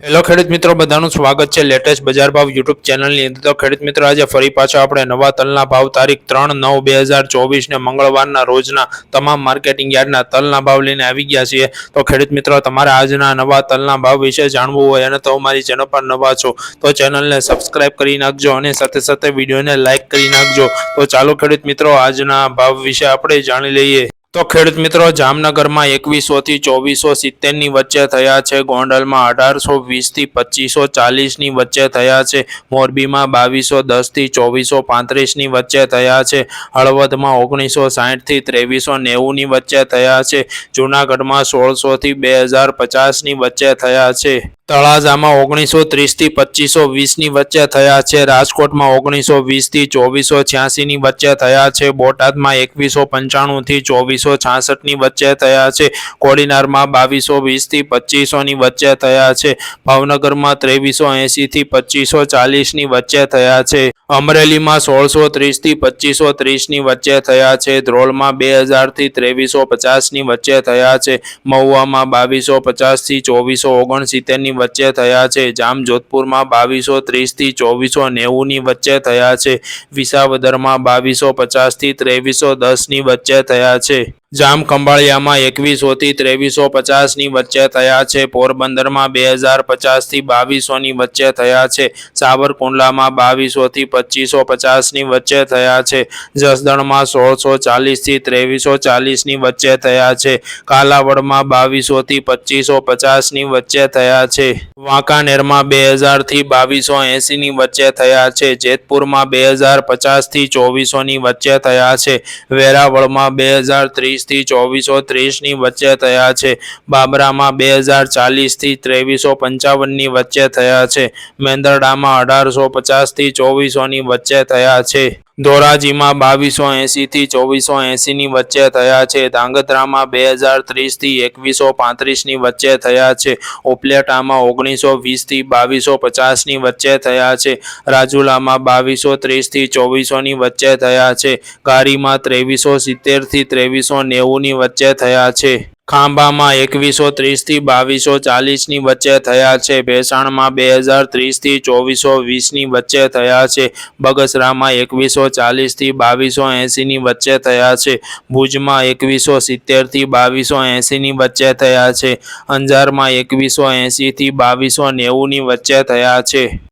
Hello ખેડૂત મિત્રો, બધાનું સ્વાગત છે લેટેસ્ટ બજાર ભાવ યુટ્યુબ ચેનલની અંદર। તો ખેડૂત મિત્રો, આજે ફરી પાછા આપણે નવા તલના ભાવ તારીખ 3/9/2024 ને મંગળવારના રોજના તમામ માર્કેટિંગ યાર્ડના તલના ભાવ લઈને આવી ગયા છીએ। તો ખેડૂત મિત્રો, તમારે આજના નવા તલના ભાવ વિશે જાણવું હોય અને તો અમારી ચેનલ પર નવા છો તો ચેનલને સબસ્ક્રાઇબ કરી નાખજો અને સાથે સાથે વિડીયોને લાઇક કરી નાખજો। તો ચાલો ખેડૂત મિત્રો, આજના ભાવ વિશે આપણે જાણી લઈએ। તો ખેડૂત મિત્રો, જામનગરમાં 2100 થી 2470 ની વચ્ચે થયા છે। ગોંડલમાં 1820 થી 2540 ની વચ્ચે થયા છે। મોરબીમાં 2210 થી 2435 ની વચ્ચે થયા છે। હળવદમાં 1960 થી 2390 ની વચ્ચે થયા છે। જૂનાગઢમાં 1600 થી 2050 ની વચ્ચે થયા છે। તળાજામાં 1930 થી 2520 ની વચ્ચે થયા છે। રાજકોટમાં 1920 થી 2486 ની વચ્ચે થયા છે। બોટાદમાં 2195 થી 2466 ની વચ્ચે થયા છે। કોડીનારમાં 2220 થી 2500 ની વચ્ચે થયા છે। ભાવનગરમાં 2380 થી 2540 ની વચ્ચે થયા છે। અમરેલીમાં 1630 થી 2530 ની વચ્ચે થયા છે। ધ્રોલમાં 2000 થી 2350 ની વચ્ચે થયા છે। મહુવામાં 2250 થી 2469 ની વચ્ચે થયા છે। જામજોધપુરમાં 2230 થી 2490 ની વચ્ચે થયા છે। વિસાવદરમાં 2250 થી 2310 ની વચ્ચે થયા છે। જામખંભાળિયામાં 2100 થી 2350 ની વચ્ચે થયા છે। પોરબંદરમાં 2050 થી 2200 ની વચ્ચે થયા છે। સાવરકુંડલામાં 2200 થી 2550 ની વચ્ચે થયા છે। જસદણમાં 1640 થી 2340 ની વચ્ચે થયા છે। કાલાવડમાં 2200 થી 2550 ની વચ્ચે થયા છે। વાંકાનેરમાં 2000 થી 2280 ની વચ્ચે થયા છે। જેતપુરમાં 2050 થી 2400 ની વચ્ચે થયા છે। વેરાવળમાં 2030 થી 2430 ની વચ્ચે થયા છે। બાબરામાં 2040 થી 2355 ની વચ્ચે થયા છે। મેંદરડામાં 1850 થી 2400 ની વચ્ચે થયા છે। ધોરાજીમાં 2280 થી 2480 ની વચ્ચે થયા છે। ધાંગધ્રામાં 2030 થી 2135 ની વચ્ચે થયા છે। ઉપલેટામાં 1920 થી 2250 ની વચ્ચે થયા છે। રાજુલામાં 2230 થી 2400 ની વચ્ચે થયા છે। કારીમાં 2370 થી 2390 ની વચ્ચે થયા છે। ખાંભામાં 2130 થી 2240 ની વચ્ચે થયા છે। ભેસાણમાં 2030 થી 2420 ની વચ્ચે થયા છે। બગસરામાં 2140 થી 2280 ની વચ્ચે થયા છે। ભુજમાં 2170 થી 2280 ની વચ્ચે થયા છે। અંજારમાં 2180 થી 2290 ની વચ્ચે થયા છે।